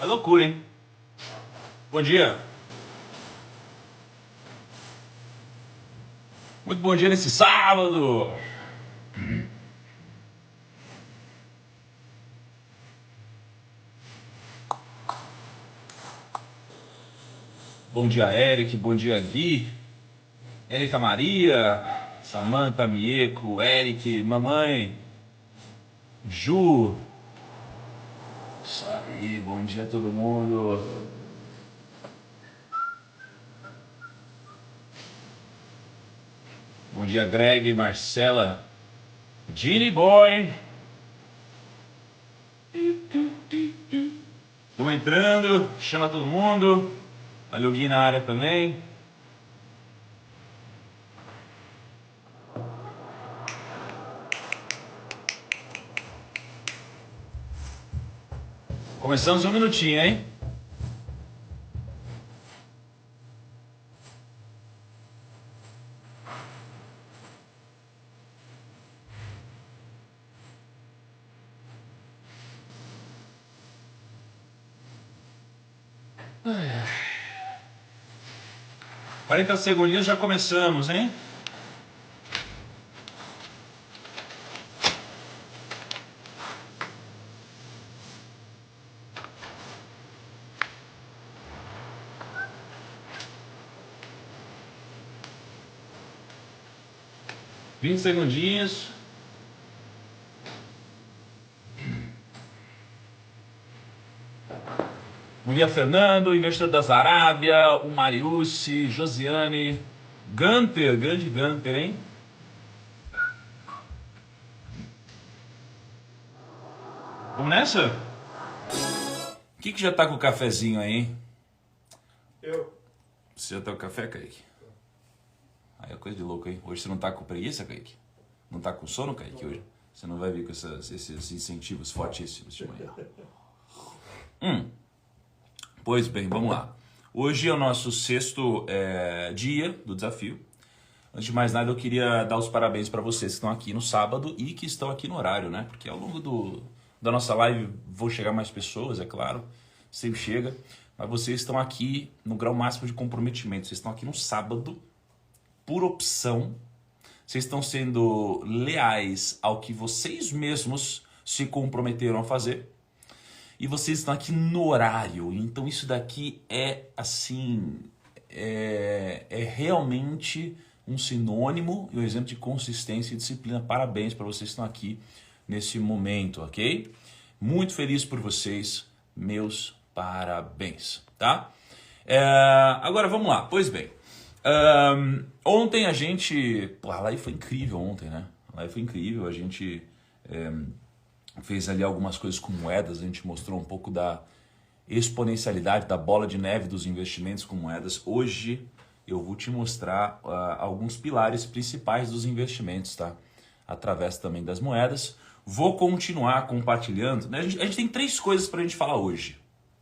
É loucura, hein? Bom dia. Muito bom dia nesse sábado. Bom dia, Eric. Bom dia, Gui. Érica Maria. Samanta, Mieco, Eric, mamãe, Ju. Isso aí, bom dia a todo mundo. Bom dia, Greg, Marcela, Ginny Boy. Estamos entrando, chama todo mundo. Olha o Gui na área também. Começamos um minutinho, hein? Ai, ai. 40 segundinhos já começamos, hein? Vinte segundinhos. Bom dia, Fernando, investidor da Zarábia, o Mariucci, Josiane, Gunter, grande Gunter, hein? Vamos nessa? Quem que já tá com o cafezinho aí, hein? Eu. Você já tá com o café, Kaique? Aí é coisa de louco, hein? Hoje você não tá com preguiça, Kaique? Não tá com sono, Kaique, hoje? Você não vai vir com esses incentivos fortíssimos de manhã. Pois bem, vamos lá. Hoje é o nosso sexto dia do desafio. Antes de mais nada, eu queria dar os parabéns para vocês que estão aqui no sábado e que estão aqui no horário, né? Porque ao longo da nossa live vão chegar mais pessoas, é claro. Sempre chega. Mas vocês estão aqui no grau máximo de comprometimento. Vocês estão aqui no sábado, por opção. Vocês estão sendo leais ao que vocês mesmos se comprometeram a fazer. E vocês estão aqui no horário. Então isso daqui é assim, é realmente um sinônimo e um exemplo de consistência e disciplina. Parabéns para vocês que estão aqui nesse momento, ok? Muito feliz por vocês, meus parabéns, tá? Agora vamos lá, pois bem. Ontem a gente... Pô, a live foi incrível ontem, né? A live foi incrível, a gente... fez ali algumas coisas com moedas, a gente mostrou um pouco da exponencialidade, da bola de neve dos investimentos com moedas. Hoje eu vou te mostrar alguns pilares principais dos investimentos, tá? Através também das moedas. Vou continuar compartilhando, né? A gente tem 3 coisas pra gente falar hoje.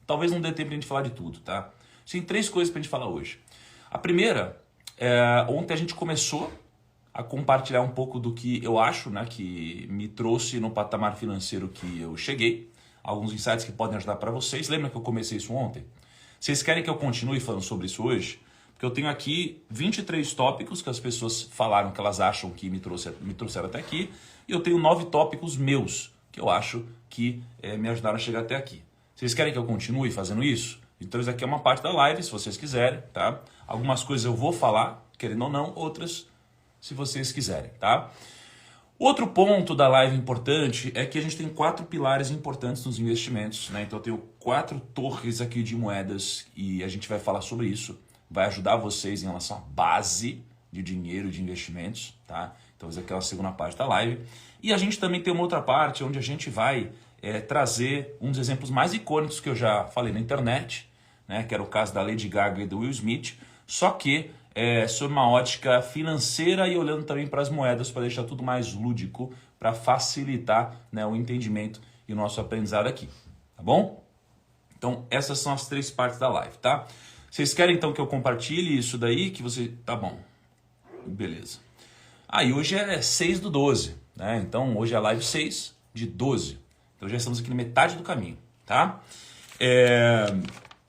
Talvez não dê tempo pra gente falar de tudo, tá? A gente tem 3 coisas pra gente falar hoje. A primeira, ontem a gente começou a compartilhar um pouco do que eu acho, né, que me trouxe no patamar financeiro que eu cheguei. Alguns insights que podem ajudar para vocês. Lembra que eu comecei isso ontem? Vocês querem que eu continue falando sobre isso hoje? Porque eu tenho aqui 23 tópicos que as pessoas falaram que elas acham que me trouxeram até aqui. E eu tenho 9 tópicos meus que eu acho que me ajudaram a chegar até aqui. Vocês querem que eu continue fazendo isso? Então isso aqui é uma parte da live, se vocês quiserem, tá? Algumas coisas eu vou falar, querendo ou não, outras se vocês quiserem, tá? Outro ponto da live importante é que a gente tem 4 pilares importantes nos investimentos, né? Então eu tenho 4 torres aqui de moedas e a gente vai falar sobre isso. Vai ajudar vocês em relação à base de dinheiro, de investimentos, tá? Então isso aqui é a segunda parte da live. E a gente também tem uma outra parte onde a gente vai trazer um dos exemplos mais icônicos que eu já falei na internet, né? Que era o caso da Lady Gaga e do Will Smith, só que sob uma ótica financeira e olhando também para as moedas para deixar tudo mais lúdico, para facilitar, né, o entendimento e o nosso aprendizado aqui, tá bom? Então essas são as 3 partes da live, tá? Vocês querem então que eu compartilhe isso daí? Que você... Tá bom, beleza. E hoje é 6/12, né? Então hoje é a live 6 de 12. Então já estamos aqui na metade do caminho, tá?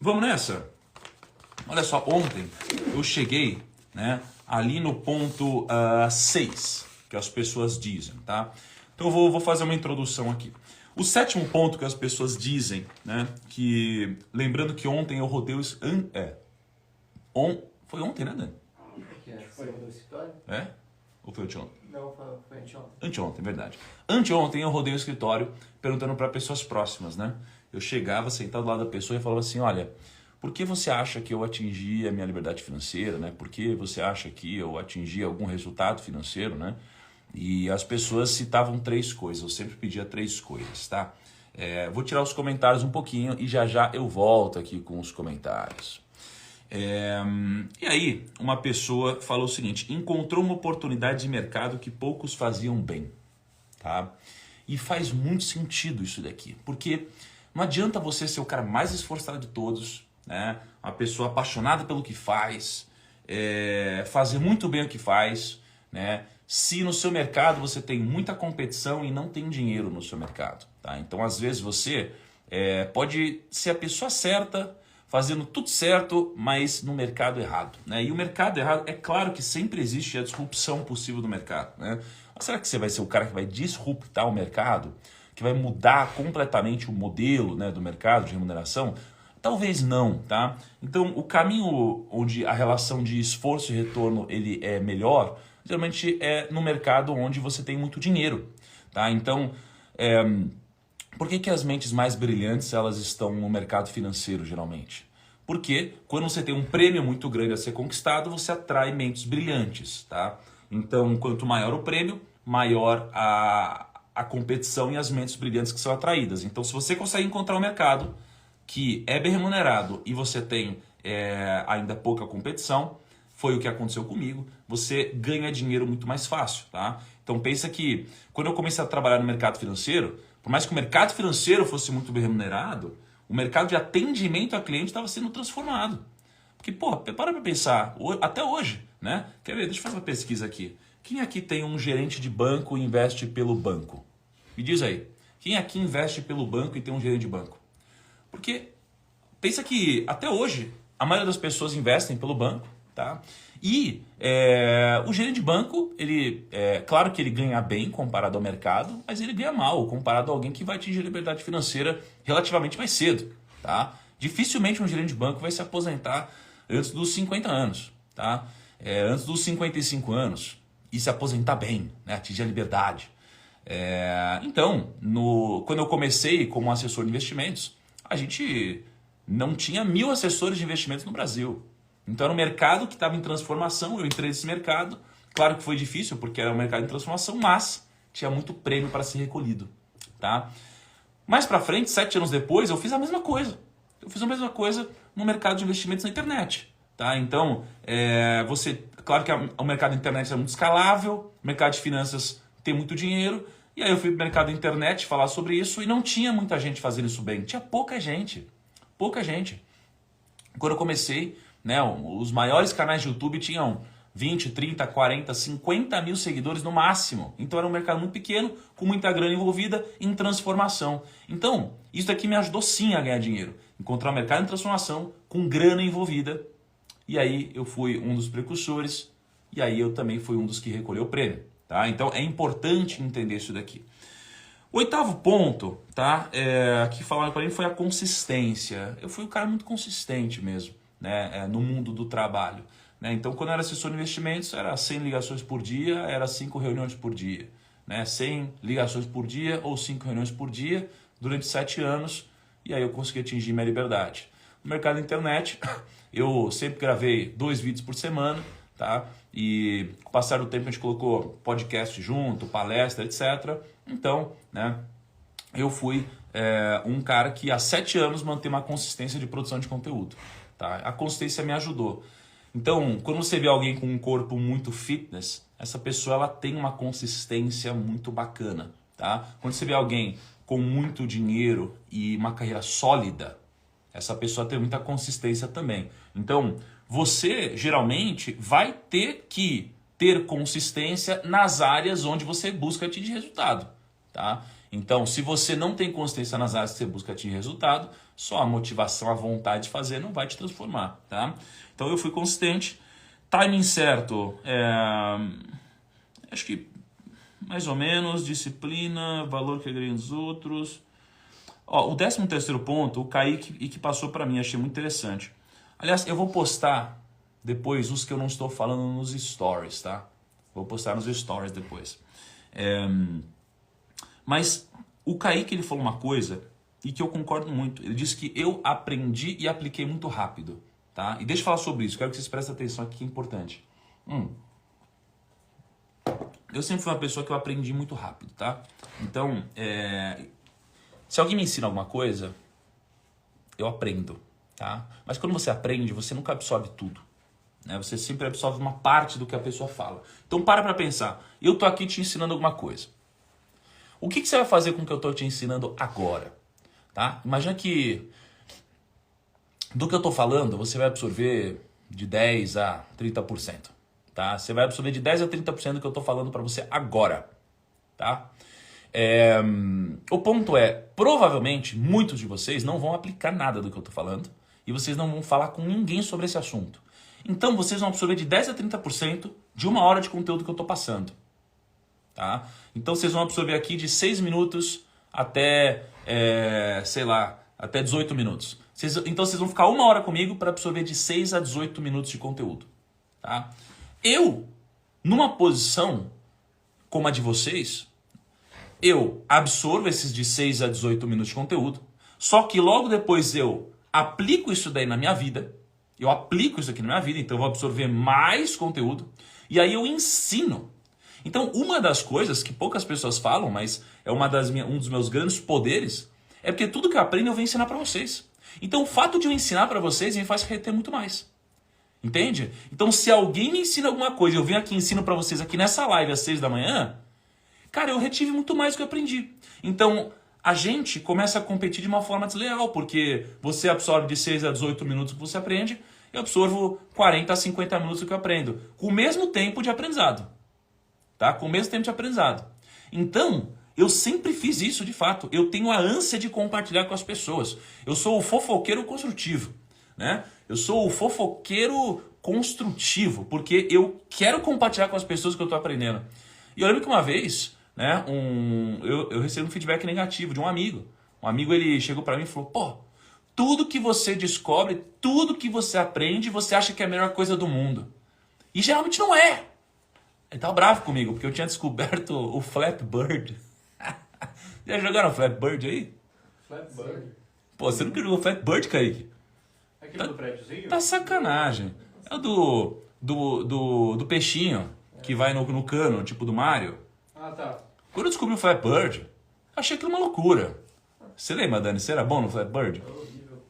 Vamos nessa? Olha só, ontem eu cheguei, né, ali no ponto 6, que as pessoas dizem, tá? Então eu vou fazer uma introdução aqui. O sétimo ponto que as pessoas dizem, né, que lembrando que ontem eu rodei os... Foi ontem, né, Dani? Foi no escritório? Ou foi ontem? Não, foi anteontem. Anteontem, verdade. Anteontem eu rodei o escritório perguntando para pessoas próximas, né? Eu chegava, sentado do lado da pessoa e falava assim, olha, por que você acha que eu atingi a minha liberdade financeira, né? Por que você acha que eu atingi algum resultado financeiro, né? E as pessoas citavam 3 coisas, eu sempre pedia 3 coisas, tá? Vou tirar os comentários um pouquinho e já eu volto aqui com os comentários. E aí, uma pessoa falou o seguinte, encontrou uma oportunidade de mercado que poucos faziam bem, tá? E faz muito sentido isso daqui, porque não adianta você ser o cara mais esforçado de todos, né? Uma pessoa apaixonada pelo que faz, fazer muito bem o que faz, né? Se no seu mercado você tem muita competição e não tem dinheiro no seu mercado, tá? Então, às vezes você pode ser a pessoa certa, fazendo tudo certo, mas no mercado errado, né? E o mercado errado, é claro que sempre existe a disrupção possível do mercado, né? Mas será que você vai ser o cara que vai disruptar o mercado? Que vai mudar completamente o modelo, né, do mercado de remuneração? Talvez não, tá? Então, o caminho onde a relação de esforço e retorno ele é melhor, geralmente é no mercado onde você tem muito dinheiro, tá? Então, por que as mentes mais brilhantes elas estão no mercado financeiro, geralmente? Porque quando você tem um prêmio muito grande a ser conquistado, você atrai mentes brilhantes, tá? Então, quanto maior o prêmio, maior a competição e as mentes brilhantes que são atraídas. Então, se você consegue encontrar um mercado que é bem remunerado e você tem ainda pouca competição, foi o que aconteceu comigo, você ganha dinheiro muito mais fácil, tá? Então, pensa que quando eu comecei a trabalhar no mercado financeiro, por mais que o mercado financeiro fosse muito bem remunerado, o mercado de atendimento a cliente estava sendo transformado. Porque, pô, para pra pensar, até hoje, né? Quer ver? Deixa eu fazer uma pesquisa aqui. Quem aqui tem um gerente de banco e investe pelo banco? Me diz aí. Quem aqui investe pelo banco e tem um gerente de banco? Porque pensa que até hoje a maioria das pessoas investem pelo banco, tá? E o gerente de banco, ele claro que ele ganha bem comparado ao mercado, mas ele ganha mal comparado a alguém que vai atingir a liberdade financeira relativamente mais cedo, tá? Dificilmente um gerente de banco vai se aposentar antes dos 50 anos, tá? Antes dos 55 anos e se aposentar bem, né? Atingir a liberdade. Então, quando eu comecei como assessor de investimentos, a gente não tinha 1000 assessores de investimentos no Brasil. Então era um mercado que estava em transformação, eu entrei nesse mercado. Claro que foi difícil porque era um mercado em transformação, mas tinha muito prêmio para ser recolhido, tá? Mais para frente, 7 anos depois, eu fiz a mesma coisa. Eu fiz a mesma coisa no mercado de investimentos na internet, tá? Então, claro que o mercado da internet é muito escalável, o mercado de finanças tem muito dinheiro, e aí eu fui para o mercado da internet falar sobre isso e não tinha muita gente fazendo isso bem, tinha pouca gente. Quando eu comecei, né, os maiores canais de YouTube tinham 20, 30, 40, 50 mil seguidores no máximo. Então era um mercado muito pequeno, com muita grana envolvida em transformação. Então, isso daqui me ajudou sim a ganhar dinheiro. Encontrar um mercado em transformação com grana envolvida. E aí eu fui um dos precursores, e aí eu também fui um dos que recolheu o prêmio. Tá? Então é importante entender isso daqui. O 8º ponto, tá? Que falaram para mim foi a consistência. Eu fui um cara muito consistente mesmo, né? No mundo do trabalho. Né? Então, quando eu era assessor de investimentos, era 100 ligações por dia, era 5 reuniões por dia. Né? 100 ligações por dia ou 5 reuniões por dia durante 7 anos, e aí eu consegui atingir minha liberdade. No mercado da internet, eu sempre gravei 2 vídeos por semana, tá? E com o passar do tempo a gente colocou podcast junto, palestra, etc. Então, né, eu fui um cara que há 7 anos mantém uma consistência de produção de conteúdo. Tá? A consistência me ajudou. Então, quando você vê alguém com um corpo muito fitness, essa pessoa ela tem uma consistência muito bacana. Tá? Quando você vê alguém com muito dinheiro e uma carreira sólida, essa pessoa tem muita consistência também. Então, você geralmente vai ter que ter consistência nas áreas onde você busca atingir resultado. Tá? Então, se você não tem consistência nas áreas que você busca atingir resultado, só a motivação, a vontade de fazer não vai te transformar, tá? Então, eu fui consistente. Timing certo, acho que mais ou menos, disciplina, valor que agrega nos outros. Ó, o 13º ponto, o Kaique e que passou para mim, achei muito interessante. Aliás, eu vou postar depois os que eu não estou falando nos stories, tá? Vou postar nos stories depois. Mas o Kaique, ele falou uma coisa e que eu concordo muito. Ele disse que eu aprendi e apliquei muito rápido, tá? E deixa eu falar sobre isso, quero que vocês prestem atenção aqui que é importante. Eu sempre fui uma pessoa que eu aprendi muito rápido, tá? Então, se alguém me ensina alguma coisa, eu aprendo, tá? Mas quando você aprende, você nunca absorve tudo, né? Você sempre absorve uma parte do que a pessoa fala. Então, para pensar. Eu tô aqui te ensinando alguma coisa. O que você vai fazer com o que eu tô te ensinando agora, tá? Imagina que do que eu tô falando, você vai absorver de 10 a 30%. Tá? Você vai absorver de 10 a 30% do que eu estou falando para você agora. Tá? O ponto é, provavelmente, muitos de vocês não vão aplicar nada do que eu estou falando e vocês não vão falar com ninguém sobre esse assunto. Então, vocês vão absorver de 10 a 30% de 1 hora de conteúdo que eu estou passando. Tá? Então, vocês vão absorver aqui de 6 minutos até, até 18 minutos. Então, vocês vão ficar 1 hora comigo para absorver de 6 a 18 minutos de conteúdo. Tá? Eu, numa posição como a de vocês, eu absorvo esses de 6 a 18 minutos de conteúdo, só que logo depois eu aplico isso daí na minha vida, eu aplico isso aqui na minha vida, então eu vou absorver mais conteúdo, e aí eu ensino. Então, uma das coisas que poucas pessoas falam, mas é um dos meus grandes poderes, é porque tudo que eu aprendo eu vou ensinar para vocês. Então, o fato de eu ensinar para vocês me faz reter muito mais. Entende? Então, se alguém me ensina alguma coisa, eu venho aqui e ensino pra vocês aqui nessa live às 6 da manhã, cara, eu retive muito mais do que eu aprendi. Então, a gente começa a competir de uma forma desleal, porque você absorve de 6 a 18 minutos que você aprende, eu absorvo 40 a 50 minutos do que eu aprendo, com o mesmo tempo de aprendizado. Tá? Com o mesmo tempo de aprendizado. Então, eu sempre fiz isso, de fato. Eu tenho a ânsia de compartilhar com as pessoas. Eu sou o fofoqueiro construtivo, né? Eu sou o fofoqueiro construtivo, porque eu quero compartilhar com as pessoas que eu estou aprendendo. E eu lembro que uma vez, né, eu recebi um feedback negativo de um amigo. Um amigo, ele chegou para mim e falou, pô, tudo que você descobre, tudo que você aprende, você acha que é a melhor coisa do mundo. E geralmente não é. Ele tava bravo comigo, porque eu tinha descoberto o Flappy Bird. Já jogaram Flappy Bird aí? Flappy Bird? Pô, você nunca jogou Flappy Bird, Kaique? Aquele do prédiozinho? Tá sacanagem. É o do peixinho que vai no cano, tipo do Mario. Ah, tá. Quando eu descobri o Flappy Bird, achei aquilo uma loucura. Você lembra, Dani? Você era bom no Flappy Bird? É horrível.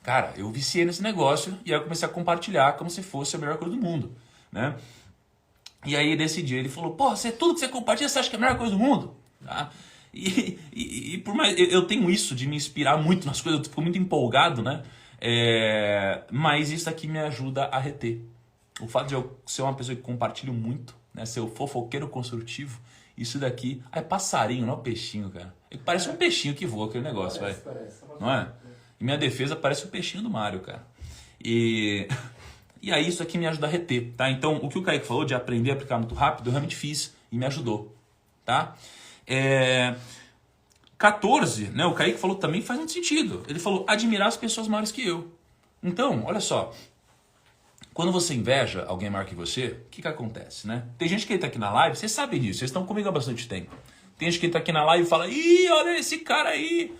Cara, eu viciei nesse negócio e aí eu comecei a compartilhar como se fosse a melhor coisa do mundo, né? E aí, nesse dia, ele falou, pô, tudo que você compartilha, você acha que é a melhor coisa do mundo? Tá? E por mais... Eu tenho isso de me inspirar muito nas coisas, eu fico muito empolgado, né? Mas isso aqui me ajuda a reter. O fato de eu ser uma pessoa que compartilho muito, né? Ser o fofoqueiro construtivo, isso daqui... Ah, é passarinho, não é peixinho, cara. Parece um peixinho que voa aquele negócio, vai. Parece. Não é? Em minha defesa, parece o peixinho do Mario, cara. E aí isso aqui me ajuda a reter, tá? Então, o que o Kaique falou de aprender a aplicar muito rápido, eu realmente fiz e me ajudou, tá? 14, né? O Kaique falou também faz muito sentido. Ele falou admirar as pessoas maiores que eu. Então, olha só. Quando você inveja alguém maior que você, o que acontece, né? Tem gente que tá aqui na live, vocês sabem disso, vocês estão comigo há bastante tempo. Tem gente que tá aqui na live e fala, ih, olha esse cara aí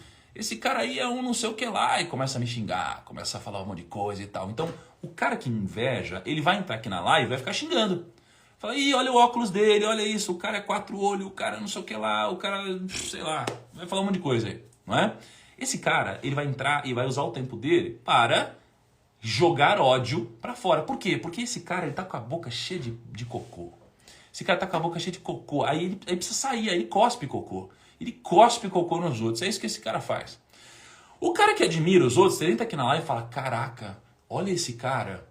é um não sei o que lá, e começa a me xingar, começa a falar um monte de coisa e tal. Então, o cara que inveja, ele vai entrar aqui na live e vai ficar xingando. Fala, ih, olha o óculos dele, olha isso, o cara é 4 olhos, o cara não sei o que lá, o cara, sei lá, vai falar um monte de coisa aí, não é? Esse cara, ele vai entrar e vai usar o tempo dele para jogar ódio pra fora. Por quê? Porque esse cara, ele tá com a boca cheia de cocô. Esse cara tá com a boca cheia de cocô, aí ele precisa sair, aí ele cospe cocô. Ele cospe cocô nos outros, é isso que esse cara faz. O cara que admira os outros, ele entra aqui na live e fala, caraca, olha esse cara,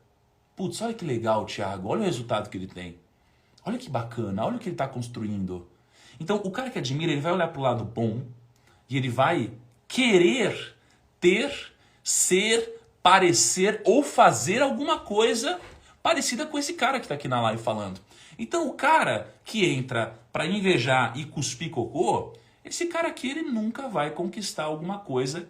putz, olha que legal, Thiago, olha o resultado que ele tem. Olha que bacana, olha o que ele está construindo. Então, o cara que admira, ele vai olhar pro lado bom e ele vai querer ter, ser, parecer ou fazer alguma coisa parecida com esse cara que está aqui na live falando. Então, o cara que entra para invejar e cuspir cocô, esse cara aqui ele nunca vai conquistar alguma coisa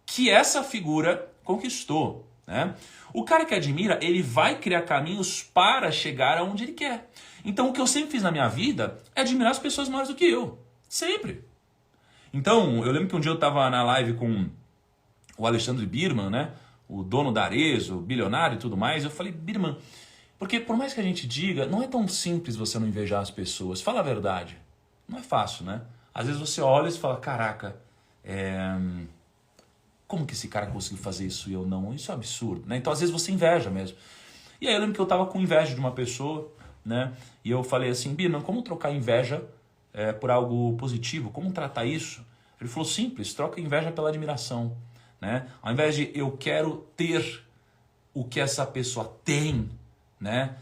que essa figura conquistou, né? O cara que admira, ele vai criar caminhos para chegar aonde ele quer. Então, o que eu sempre fiz na minha vida é admirar as pessoas maiores do que eu. Sempre. Então, eu lembro que um dia eu estava na live com o Alexandre Birman, né? O dono da Arezzo, bilionário e tudo mais. Eu falei, Birman, porque por mais que a gente diga, não é tão simples você não invejar as pessoas. Fala a verdade. Não é fácil, né? Às vezes você olha e fala, caraca, como que esse cara conseguiu fazer isso e eu não? Isso é um absurdo, né? Então às vezes você inveja mesmo. E aí eu lembro que eu tava com inveja de uma pessoa, né? E eu falei assim, Birman, como trocar inveja por algo positivo? Como tratar isso? Ele falou, simples, troca inveja pela admiração, né? Ao invés de eu quero ter o que essa pessoa tem, né?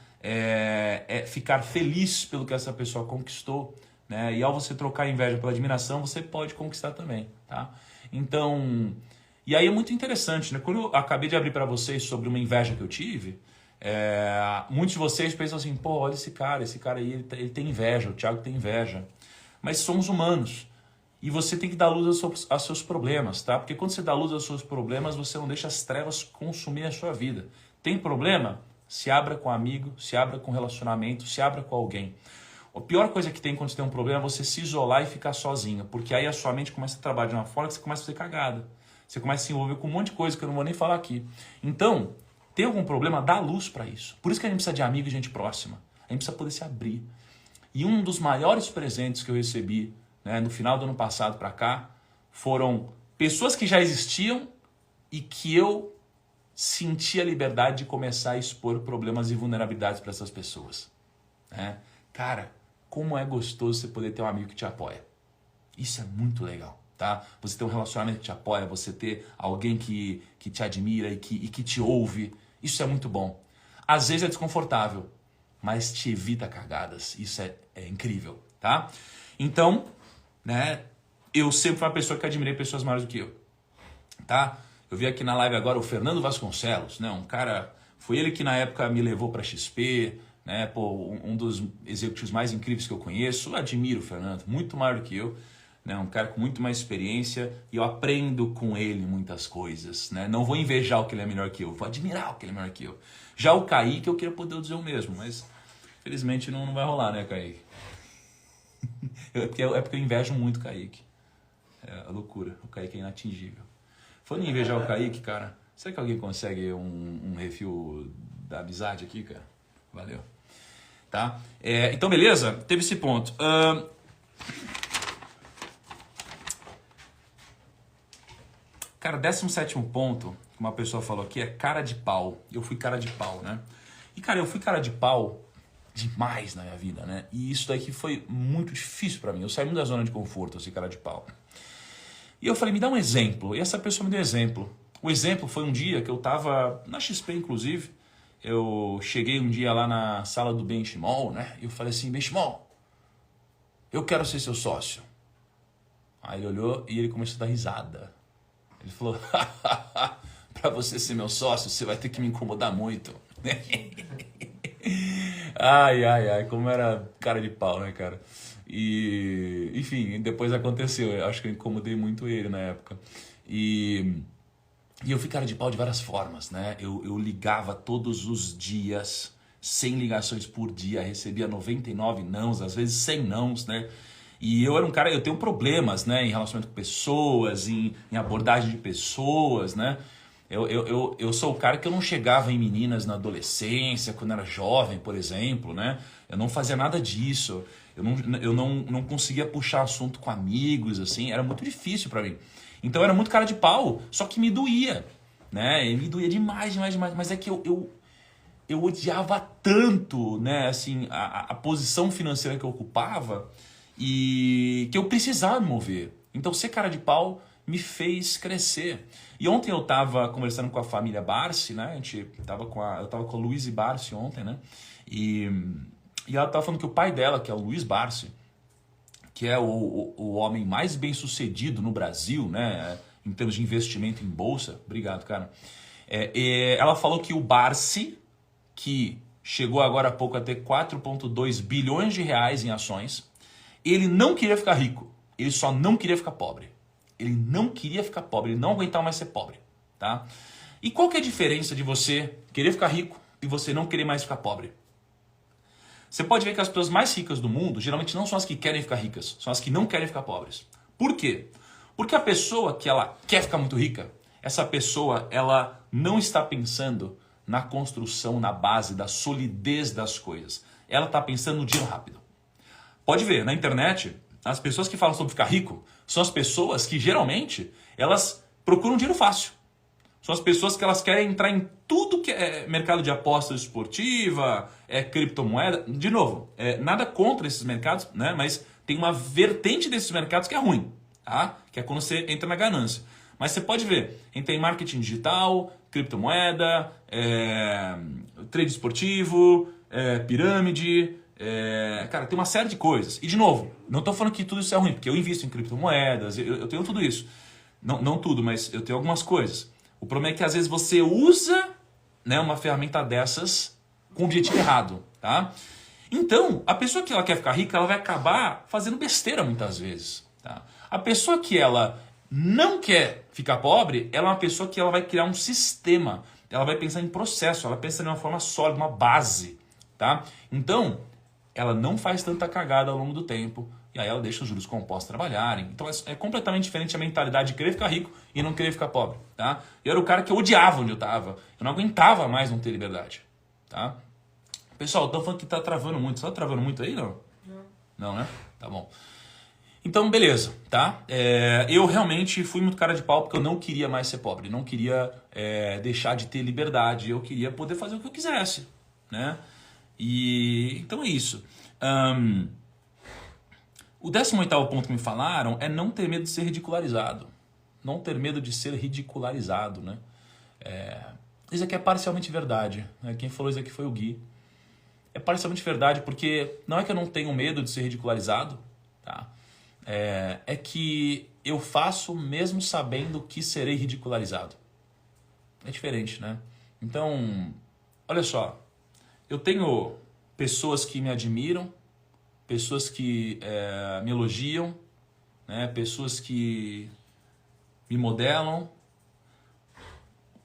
Ficar feliz pelo que essa pessoa conquistou, né? E ao você trocar inveja pela admiração, você pode conquistar também, tá? Então, e aí é muito interessante, né? Quando eu acabei de abrir para vocês sobre uma inveja que eu tive, muitos de vocês pensam assim, pô, olha esse cara aí, ele tem inveja, o Thiago tem inveja. Mas somos humanos. E você tem que dar luz aos seus problemas, tá? Porque quando você dá luz aos seus problemas, você não deixa as trevas consumir a sua vida. Tem problema? Se abra com um amigo, se abra com um relacionamento, se abra com alguém. A pior coisa que tem quando você tem um problema é você se isolar e ficar sozinho. Porque aí a sua mente começa a trabalhar de uma forma que você começa a fazer cagada. Você começa a se envolver com um monte de coisa que eu não vou nem falar aqui. Então, tem algum problema? Dá luz para isso. Por isso que a gente precisa de amigo e gente próxima. A gente precisa poder se abrir. E um dos maiores presentes que eu recebi, né, no final do ano passado para cá, foram pessoas que já existiam e que eu senti a liberdade de começar a expor problemas e vulnerabilidades para essas pessoas. Né? Cara, como é gostoso você poder ter um amigo que te apoia. Isso é muito legal. Tá? Você ter um relacionamento que te apoia, você ter alguém que te admira e que te ouve. Isso é muito bom. Às vezes é desconfortável, mas te evita cagadas. Isso é incrível, tá? Então, né, eu sempre fui uma pessoa que admirei pessoas maiores do que eu, tá? Eu vi aqui na live agora o Fernando Vasconcelos, né? Um cara, foi ele que na época me levou para XP, né? Pô, um dos executivos mais incríveis que eu conheço. Eu admiro o Fernando, muito maior do que eu, né? Um cara com muito mais experiência e eu aprendo com ele muitas coisas, né? Não vou invejar o que ele é melhor que eu, vou admirar o que ele é melhor que eu. Já o Kaique eu queria poder dizer o mesmo, mas felizmente não vai rolar, né, Kaique? É porque eu invejo muito o Kaique. É a loucura. O Kaique é inatingível. Falando em invejar o Kaique, cara, será que alguém consegue um refil da amizade aqui, cara? Valeu. Tá? Então, beleza? Teve esse ponto. Cara, 17º ponto que uma pessoa falou aqui é cara de pau. Eu fui cara de pau, né? E, cara, eu fui cara de pau demais na minha vida, né? E isso daqui foi muito difícil pra mim. Eu saí muito da zona de conforto, assim, cara de pau. E eu falei, me dá um exemplo. E essa pessoa me deu um exemplo. O exemplo foi um dia que eu tava na XP, inclusive. Eu cheguei um dia lá na sala do Benchimol, né? E eu falei assim, Benchimol, eu quero ser seu sócio. Aí ele olhou e ele começou a dar risada. Ele falou, pra você ser meu sócio, você vai ter que me incomodar muito. Ai, como era cara de pau, né, cara? E, enfim, depois aconteceu. Eu acho que eu incomodei muito ele na época. E eu fui cara de pau de várias formas, né? Eu ligava todos os dias, 100 ligações por dia, recebia 99 nãos, às vezes 100 nãos, né? E eu era um cara, eu tenho problemas, né, em relacionamento com pessoas, em abordagem de pessoas, né? Eu sou o cara que eu não chegava em meninas na adolescência, quando era jovem, por exemplo, né? Eu não fazia nada disso. Eu não conseguia puxar assunto com amigos, assim, era muito difícil pra mim. Então eu era muito cara de pau, só que me doía, né? E me doía demais. Mas é que eu odiava tanto, né, assim, a posição financeira que eu ocupava e que eu precisava me mover. Então ser cara de pau me fez crescer. E ontem eu tava conversando com a família Barsi, né? Eu tava com a Luísa Barsi ontem, né? E ela tava falando que o pai dela, que é o Luiz Barsi, que é o homem mais bem sucedido no Brasil, né, em termos de investimento em bolsa. Obrigado, cara. Ela falou que o Barsi, que chegou agora há pouco a ter 4,2 bilhões de reais em ações, ele não queria ficar rico, ele só não queria ficar pobre. Ele não queria ficar pobre, ele não aguentava mais ser pobre, tá? E qual que é a diferença de você querer ficar rico e você não querer mais ficar pobre? Você pode ver que as pessoas mais ricas do mundo geralmente não são as que querem ficar ricas, são as que não querem ficar pobres. Por quê? Porque a pessoa que ela quer ficar muito rica, essa pessoa ela não está pensando na construção, na base, da solidez das coisas. Ela está pensando no dinheiro rápido. Pode ver, na internet, as pessoas que falam sobre ficar rico são as pessoas que geralmente elas procuram dinheiro fácil. São as pessoas que elas querem entrar em tudo que é mercado de aposta esportiva, criptomoeda. De novo, nada contra esses mercados, né? Mas tem uma vertente desses mercados que é ruim, tá? Que é quando você entra na ganância. Mas você pode ver, entra em marketing digital, criptomoeda, trade esportivo, pirâmide, cara, tem uma série de coisas. E de novo, não estou falando que tudo isso é ruim, porque eu invisto em criptomoedas, eu tenho tudo isso. Não tudo, mas eu tenho algumas coisas. O problema é que às vezes você usa, né, uma ferramenta dessas com o objetivo errado, tá? Então, a pessoa que ela quer ficar rica, ela vai acabar fazendo besteira muitas vezes, tá? A pessoa que ela não quer ficar pobre, ela é uma pessoa que ela vai criar um sistema, ela vai pensar em processo, ela pensa de uma forma sólida, uma base, tá? Então, ela não faz tanta cagada ao longo do tempo, e aí ela deixa os juros compostos trabalharem. Então é completamente diferente a mentalidade de querer ficar rico e não querer ficar pobre, tá? Eu era o cara que eu odiava onde eu tava, eu não aguentava mais não ter liberdade, tá? Pessoal, estão falando que tá travando muito, você tá travando muito aí, não? Não, né? Tá bom. Então, beleza, tá? Eu realmente fui muito cara de pau porque eu não queria mais ser pobre, não queria deixar de ter liberdade, eu queria poder fazer o que eu quisesse, né? E então é isso. O 18º ponto que me falaram é não ter medo de ser ridicularizado. Não ter medo de ser ridicularizado, né? Isso aqui é parcialmente verdade, né? Quem falou isso aqui foi o Gui. É parcialmente verdade porque não é que eu não tenho medo de ser ridicularizado, tá? É que eu faço mesmo sabendo que serei ridicularizado. É diferente, né? Então, olha só. Eu tenho pessoas que me admiram, pessoas que me elogiam, né? Pessoas que me modelam,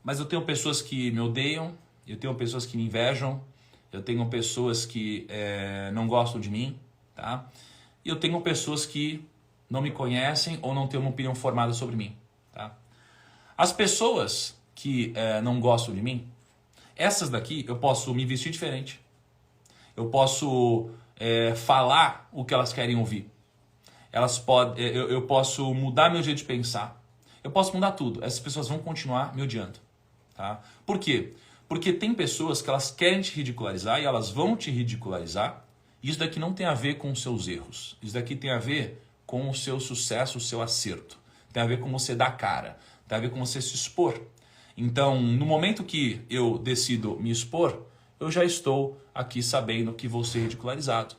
mas eu tenho pessoas que me odeiam, eu tenho pessoas que me invejam, eu tenho pessoas que não gostam de mim, tá? E eu tenho pessoas que não me conhecem ou não têm uma opinião formada sobre mim, tá? As pessoas que não gostam de mim, essas daqui eu posso me vestir diferente, eu posso falar o que elas querem ouvir, eu posso mudar meu jeito de pensar, eu posso mudar tudo, essas pessoas vão continuar me odiando, tá? Por quê? Porque tem pessoas que elas querem te ridicularizar e elas vão te ridicularizar. Isso daqui não tem a ver com os seus erros. Isso daqui tem a ver com o seu sucesso, o seu acerto. Tem a ver com você dar cara. Tem a ver com você se expor. Então, no momento que eu decido me expor, eu já estou aqui sabendo que vou ser ridicularizado.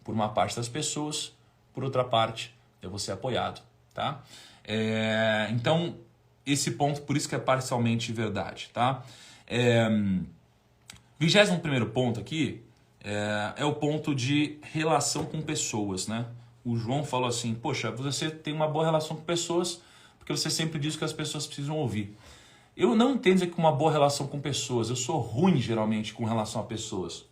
Por uma parte das pessoas, por outra parte, eu vou ser apoiado. Tá? Então, esse ponto, por isso que é parcialmente verdade. Tá? 21º ponto aqui é o ponto de relação com pessoas, né? O João falou assim, poxa, você tem uma boa relação com pessoas porque você sempre diz que as pessoas precisam ouvir. Eu não entendo dizer que uma boa relação com pessoas, eu sou ruim geralmente com relação a pessoas.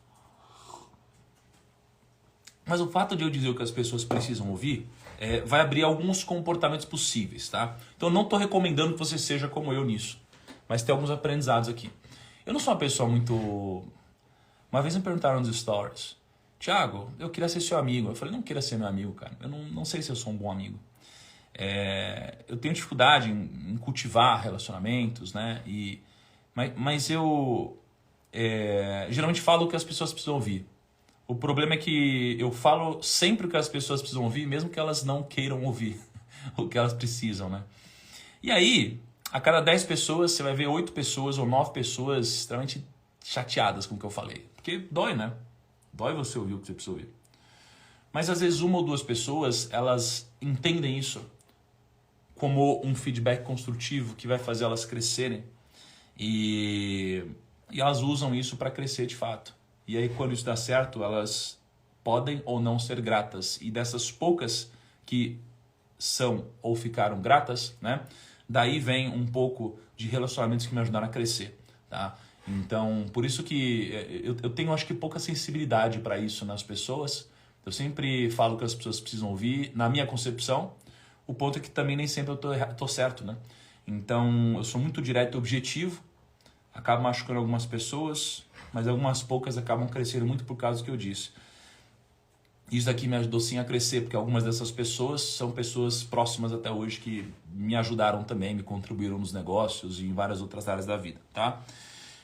Mas o fato de eu dizer o que as pessoas precisam ouvir vai abrir alguns comportamentos possíveis, tá? Então eu não estou recomendando que você seja como eu nisso, mas tem alguns aprendizados aqui. Eu não sou uma pessoa muito... Uma vez me perguntaram nos stories, Thiago, eu queria ser seu amigo. Eu falei, não queira ser meu amigo, cara. Eu não sei se eu sou um bom amigo. Eu tenho dificuldade em cultivar relacionamentos, né? Mas eu geralmente falo o que as pessoas precisam ouvir. O problema é que eu falo sempre o que as pessoas precisam ouvir, mesmo que elas não queiram ouvir o que elas precisam, né? E aí, a cada 10 pessoas, você vai ver 8 pessoas ou 9 pessoas extremamente chateadas com o que eu falei. Porque dói, né? Dói você ouvir o que você precisa ouvir. Mas às vezes uma ou duas pessoas, elas entendem isso como um feedback construtivo que vai fazer elas crescerem. E elas usam isso para crescer de fato. E aí quando isso dá certo, elas podem ou não ser gratas. E dessas poucas que são ou ficaram gratas, né? Daí vem um pouco de relacionamentos que me ajudaram a crescer, tá? Então, por isso que eu tenho, acho que, pouca sensibilidade para isso nas pessoas. Eu sempre falo que as pessoas precisam ouvir, na minha concepção. O ponto é que também nem sempre eu tô certo, né? Então, eu sou muito direto e objetivo, acabo machucando algumas pessoas, mas algumas poucas acabam crescendo muito por causa do que eu disse. Isso daqui me ajudou sim a crescer, porque algumas dessas pessoas são pessoas próximas até hoje que me ajudaram também, me contribuíram nos negócios e em várias outras áreas da vida, tá?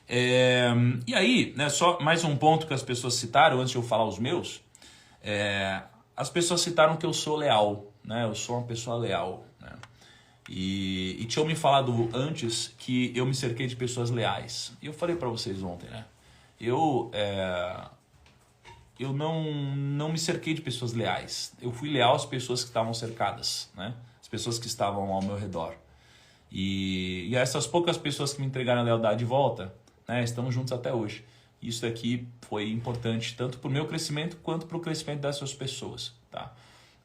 E aí, né, só mais um ponto que as pessoas citaram antes de eu falar os meus. As pessoas citaram que eu sou leal, né? Eu sou uma pessoa leal, né? E tinham me falado antes que eu me cerquei de pessoas leais. E eu falei para vocês ontem, né? Eu não me cerquei de pessoas leais. Eu fui leal às pessoas que estavam cercadas, né? As pessoas que estavam ao meu redor. E essas poucas pessoas que me entregaram a lealdade de volta, né? Estamos juntos até hoje. Isso aqui foi importante tanto para o meu crescimento quanto para o crescimento dessas pessoas, tá?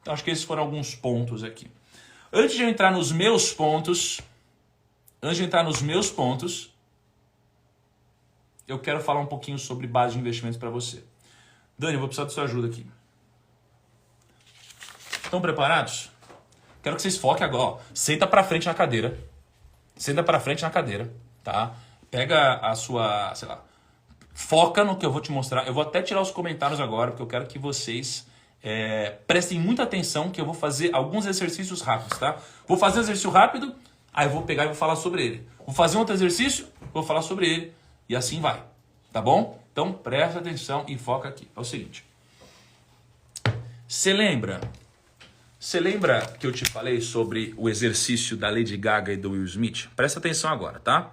Então acho que esses foram alguns pontos aqui. Antes de eu entrar nos meus pontos, eu quero falar um pouquinho sobre base de investimentos para você. Dani, eu vou precisar da sua ajuda aqui. Estão preparados? Quero que vocês foquem agora. Ó, senta pra frente na cadeira. Tá? Pega a sua, sei lá, foca no que eu vou te mostrar. Eu vou até tirar os comentários agora, porque eu quero que vocês prestem muita atenção, que eu vou fazer alguns exercícios rápidos, tá? Vou fazer um exercício rápido, aí eu vou pegar e vou falar sobre ele. Vou fazer um outro exercício, vou falar sobre ele, e assim vai. Tá bom? Então, presta atenção e foca aqui. É o seguinte. Você lembra que eu te falei sobre o exercício da Lady Gaga e do Will Smith? Presta atenção agora, tá?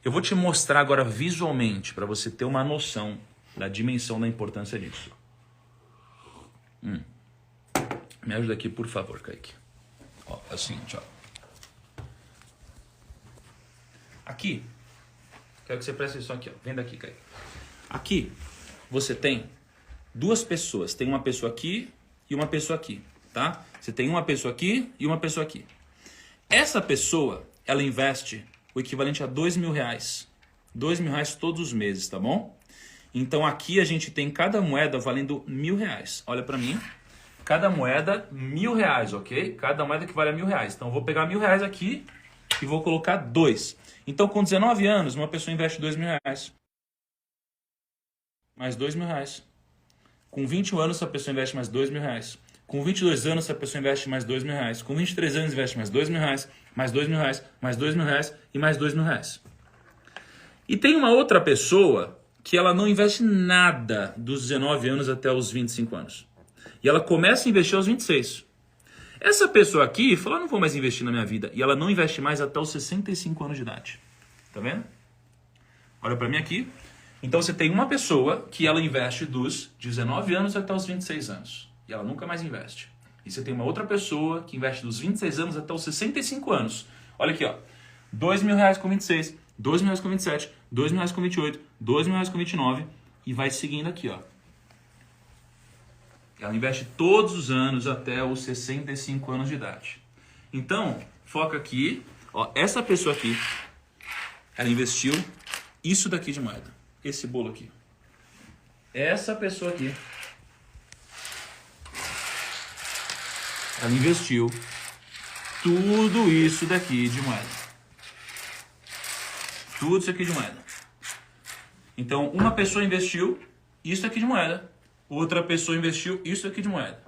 Eu vou te mostrar agora visualmente, para você ter uma noção da dimensão da importância disso. Me ajuda aqui, por favor, Kaique. Ó, é o seguinte, ó. Aqui, quero que você preste atenção aqui, ó. Vem daqui, Kaique. Aqui você tem duas pessoas. Tem uma pessoa aqui e uma pessoa aqui, tá? Você tem uma pessoa aqui e uma pessoa aqui. Essa pessoa, ela investe o equivalente a R$2.000. R$2.000 todos os meses, tá bom? Então aqui a gente tem cada moeda valendo R$1.000. Olha pra mim. Cada moeda R$1.000, ok? Cada moeda que vale R$1.000. Então eu vou pegar R$1.000 aqui e vou colocar 2. Então com 19 anos, uma pessoa investe R$2.000. Mais R$2.000. Com 21 anos, essa pessoa investe mais R$2.000. Com 22 anos, essa pessoa investe mais R$2.000. Com 23 anos, investe mais R$2.000, mais R$2.000, mais R$2.000 e mais R$2.000. E tem uma outra pessoa que ela não investe nada dos 19 anos até os 25 anos. E ela começa a investir aos 26. Essa pessoa aqui fala, não vou mais investir na minha vida. E ela não investe mais até os 65 anos de idade. Tá vendo? Olha pra mim aqui. Então você tem uma pessoa que ela investe dos 19 anos até os 26 anos. E ela nunca mais investe. E você tem uma outra pessoa que investe dos 26 anos até os 65 anos. Olha aqui, ó. R$2.000 com 26, R$2.000 com 27, R$2.000 com 28, R$2.000 com 29 e vai seguindo aqui, ó. Ela investe todos os anos até os 65 anos de idade. Então, foca aqui. Ó, essa pessoa aqui, ela investiu isso daqui de moeda. Esse bolo aqui. Essa pessoa aqui, ela investiu tudo isso daqui de moeda. Tudo isso aqui de moeda. Então, uma pessoa investiu isso aqui de moeda. Outra pessoa investiu isso aqui de moeda.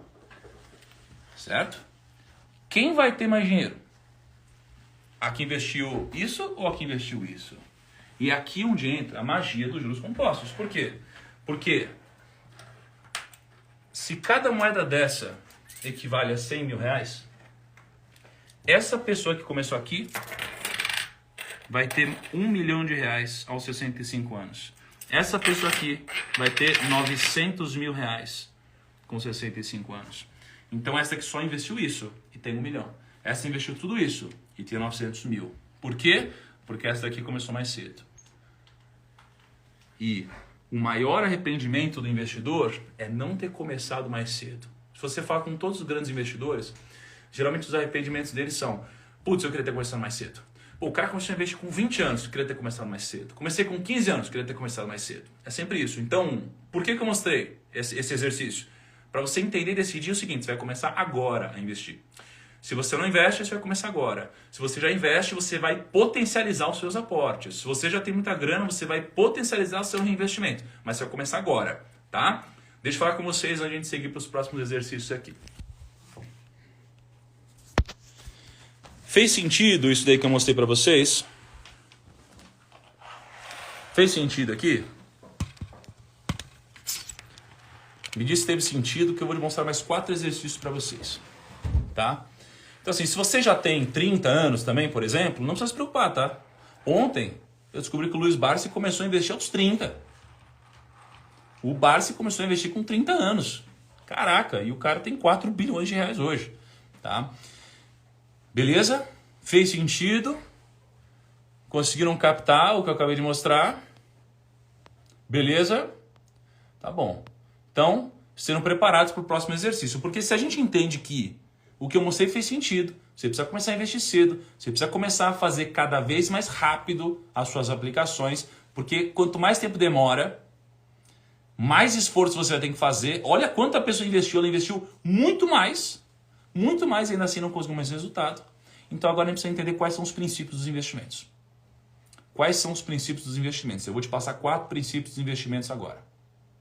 Certo? Quem vai ter mais dinheiro? A que investiu isso ou a que investiu isso? E é aqui onde entra a magia dos juros compostos. Por quê? Porque se cada moeda dessa equivale a R$100.000, essa pessoa que começou aqui vai ter R$1 milhão aos 65 anos. Essa pessoa aqui vai ter R$900.000 com 65 anos. Então essa que só investiu isso e tem 1 milhão. Essa investiu tudo isso e tem 900 mil. Por quê? Porque essa daqui começou mais cedo. E o maior arrependimento do investidor é não ter começado mais cedo. Se você fala com todos os grandes investidores, geralmente os arrependimentos deles são: putz, eu queria ter começado mais cedo. Pô, o cara começou a investir com 20 anos, eu queria ter começado mais cedo. Comecei com 15 anos, eu queria ter começado mais cedo. É sempre isso. Então, por que eu mostrei esse exercício? Para você entender e decidir o seguinte: você vai começar agora a investir. Se você não investe, você vai começar agora. Se você já investe, você vai potencializar os seus aportes. Se você já tem muita grana, você vai potencializar o seu reinvestimento. Mas você vai começar agora, tá? Deixa eu falar com vocês antes de a gente seguir para os próximos exercícios aqui. Fez sentido isso daí que eu mostrei para vocês? Fez sentido aqui? Me diz se teve sentido, que eu vou lhe mostrar mais 4 exercícios para vocês, tá? Então assim, se você já tem 30 anos também, por exemplo, não precisa se preocupar, tá? Ontem eu descobri que o Luiz Barsi começou a investir aos 30. O Barsi começou a investir com 30 anos. Caraca, e o cara tem 4 bilhões de reais hoje, tá? Beleza? Fez sentido? Conseguiram captar o que eu acabei de mostrar? Beleza? Tá bom. Então, sejam preparados para o próximo exercício. Porque se a gente entende que o que eu mostrei fez sentido, você precisa começar a investir cedo, você precisa começar a fazer cada vez mais rápido as suas aplicações, porque quanto mais tempo demora, mais esforço você vai ter que fazer. Olha quanto a pessoa investiu, ela investiu muito mais, ainda assim não conseguiu mais resultado. Então agora a gente precisa entender quais são os princípios dos investimentos. Quais são os princípios dos investimentos? Eu vou te passar 4 princípios dos investimentos agora,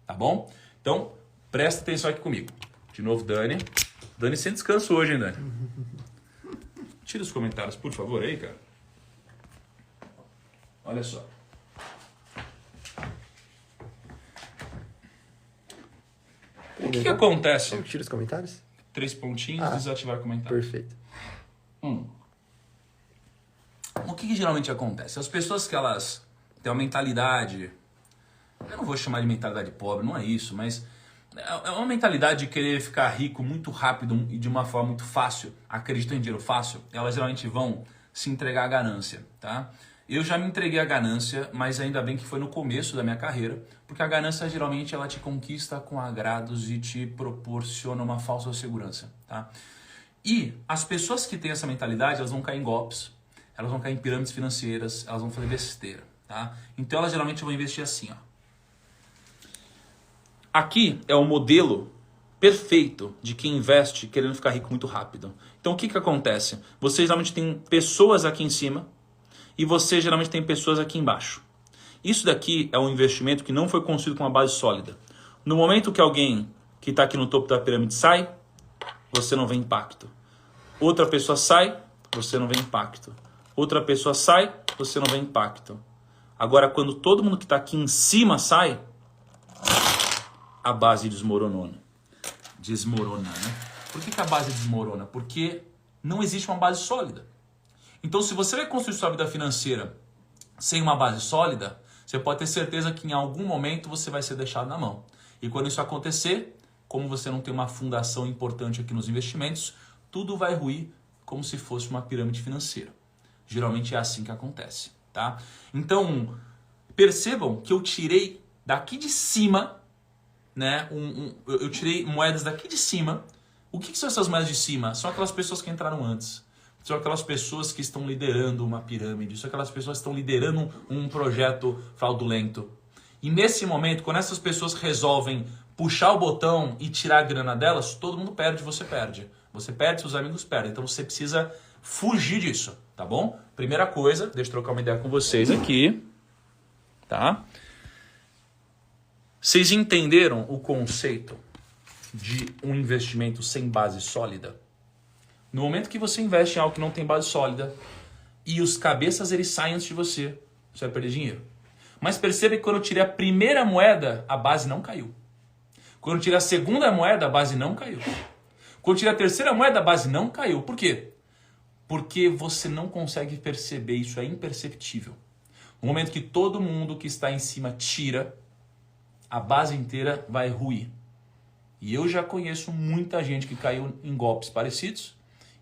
tá bom? Então, presta atenção aqui comigo. De novo, Dani. Dani sem descanso hoje, hein, Dani? Tira os comentários, por favor, aí, cara. Olha só. O que acontece? Tira os comentários? 3 pontinhos, desativar comentário. Perfeito. O que geralmente acontece? As pessoas que elas têm uma mentalidade... Eu não vou chamar de mentalidade pobre, não é isso, mas... É uma mentalidade de querer ficar rico muito rápido e de uma forma muito fácil, acreditam em dinheiro fácil, elas geralmente vão se entregar à ganância, tá? Eu já me entreguei à ganância, mas ainda bem que foi no começo da minha carreira, porque a ganância geralmente ela te conquista com agrados e te proporciona uma falsa segurança, tá? E as pessoas que têm essa mentalidade, elas vão cair em golpes, elas vão cair em pirâmides financeiras, elas vão fazer besteira, tá? Então elas geralmente vão investir assim, ó. Aqui é o modelo perfeito de quem investe querendo ficar rico muito rápido. Então o que acontece? Você geralmente tem pessoas aqui em cima e você geralmente tem pessoas aqui embaixo. Isso daqui é um investimento que não foi construído com uma base sólida. No momento que alguém que está aqui no topo da pirâmide sai, você não vê impacto. Outra pessoa sai, você não vê impacto. Outra pessoa sai, você não vê impacto. Agora, quando todo mundo que está aqui em cima sai, a base desmorona, né? Por que a base desmorona? Porque não existe uma base sólida. Então, se você vai construir sua vida financeira sem uma base sólida, você pode ter certeza que em algum momento você vai ser deixado na mão. E quando isso acontecer, como você não tem uma fundação importante aqui nos investimentos, tudo vai ruir como se fosse uma pirâmide financeira. Geralmente é assim que acontece, tá? Então, percebam que eu tirei daqui de cima, né? Eu tirei moedas daqui de cima. O que são essas moedas de cima? São aquelas pessoas que entraram antes. São aquelas pessoas que estão liderando uma pirâmide. São aquelas pessoas que estão liderando um projeto fraudulento. E nesse momento, quando essas pessoas resolvem puxar o botão e tirar a grana delas, todo mundo perde, você perde. Você perde, seus amigos perdem. Então você precisa fugir disso, tá bom? Primeira coisa, deixa eu trocar uma ideia com vocês aqui, tá? Vocês entenderam o conceito de um investimento sem base sólida? No momento que você investe em algo que não tem base sólida e os cabeças eles saem antes de você, você vai perder dinheiro. Mas perceba que quando eu tirei a primeira moeda, a base não caiu. Quando eu tirei a segunda moeda, a base não caiu. Quando eu tirei a terceira moeda, a base não caiu. Por quê? Porque você não consegue perceber, isso é imperceptível. No momento que todo mundo que está em cima tira, a base inteira vai ruir. E eu já conheço muita gente que caiu em golpes parecidos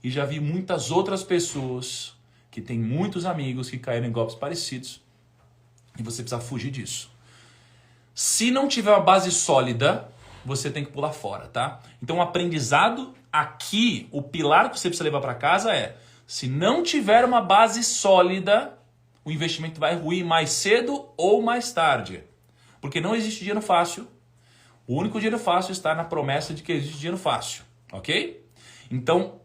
e já vi muitas outras pessoas que têm muitos amigos que caíram em golpes parecidos e você precisa fugir disso. Se não tiver uma base sólida, você tem que pular fora, tá? Então o aprendizado aqui, o pilar que você precisa levar para casa é: se não tiver uma base sólida, o investimento vai ruir mais cedo ou mais tarde. Porque não existe dinheiro fácil. O único dinheiro fácil está na promessa de que existe dinheiro fácil, ok? Então,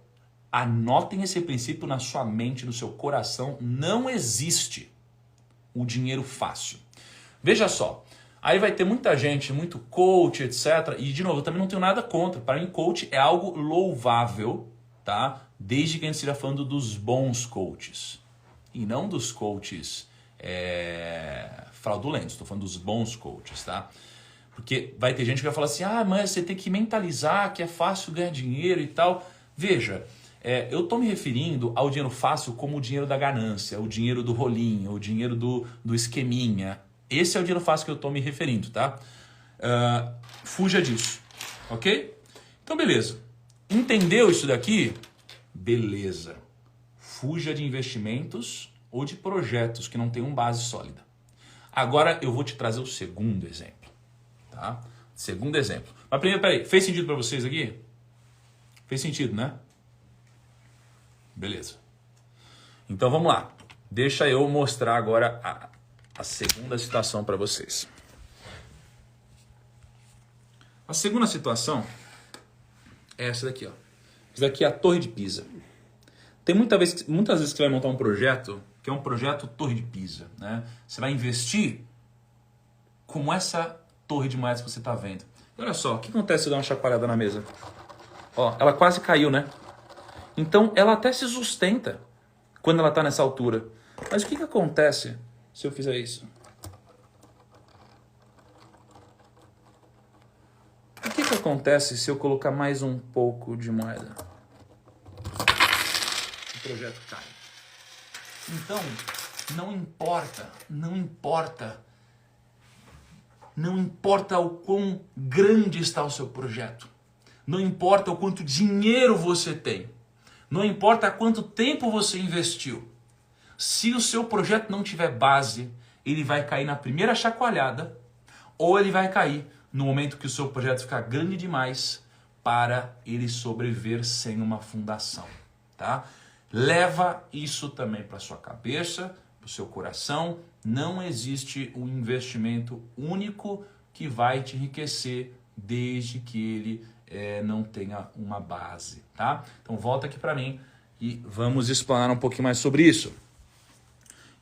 anotem esse princípio na sua mente, no seu coração. Não existe o dinheiro fácil. Veja só, aí vai ter muita gente, muito coach, etc. E, de novo, eu também não tenho nada contra. Para mim, coach é algo louvável, tá? Desde que a gente esteja falando dos bons coaches. E não dos coaches fraudulentos. Estou falando dos bons coaches, tá? Porque vai ter gente que vai falar assim: ah, mas você tem que mentalizar que é fácil ganhar dinheiro e tal. Veja, eu estou me referindo ao dinheiro fácil como o dinheiro da ganância, o dinheiro do rolinho, o dinheiro do esqueminha. Esse é o dinheiro fácil que eu estou me referindo, tá? Fuja disso, ok? Então, beleza. Entendeu isso daqui? Beleza. Fuja de investimentos ou de projetos que não tenham base sólida. Agora eu vou te trazer o segundo exemplo. Tá? Segundo exemplo. Mas primeiro, peraí, fez sentido para vocês aqui? Fez sentido, né? Beleza. Então vamos lá. Deixa eu mostrar agora a segunda situação para vocês. A segunda situação é essa daqui, ó. Essa daqui é a Torre de Pisa. Tem muitas vezes que você vai montar um projeto que é um projeto Torre de Pisa, né? Você vai investir como essa torre de moedas que você está vendo. E olha só, o que acontece se eu dar uma chacoalhada na mesa? Ó, ela quase caiu, né? Então, ela até se sustenta quando ela está nessa altura. Mas o que acontece se eu fizer isso? O que acontece se eu colocar mais um pouco de moeda? O projeto cai. Então, não importa o quão grande está o seu projeto. Não importa o quanto dinheiro você tem. Não importa quanto tempo você investiu. Se o seu projeto não tiver base, ele vai cair na primeira chacoalhada ou ele vai cair no momento que o seu projeto ficar grande demais para ele sobreviver sem uma fundação, tá? Leva isso também para sua cabeça, para o seu coração. Não existe um investimento único que vai te enriquecer desde que ele não tenha uma base, tá? Então volta aqui para mim e vamos explanar um pouquinho mais sobre isso.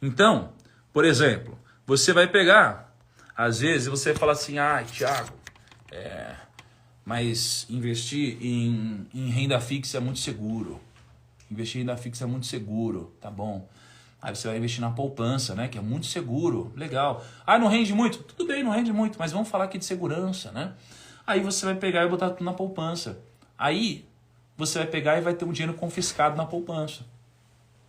Então, por exemplo, você vai pegar, às vezes você fala assim: Thiago, mas investir em renda fixa é muito seguro. Investir em renda fixa é muito seguro, tá bom. Aí você vai investir na poupança, né? Que é muito seguro, legal. Não rende muito? Tudo bem, não rende muito, mas vamos falar aqui de segurança, né? Aí você vai pegar e botar tudo na poupança. Aí você vai pegar e vai ter um dinheiro confiscado na poupança,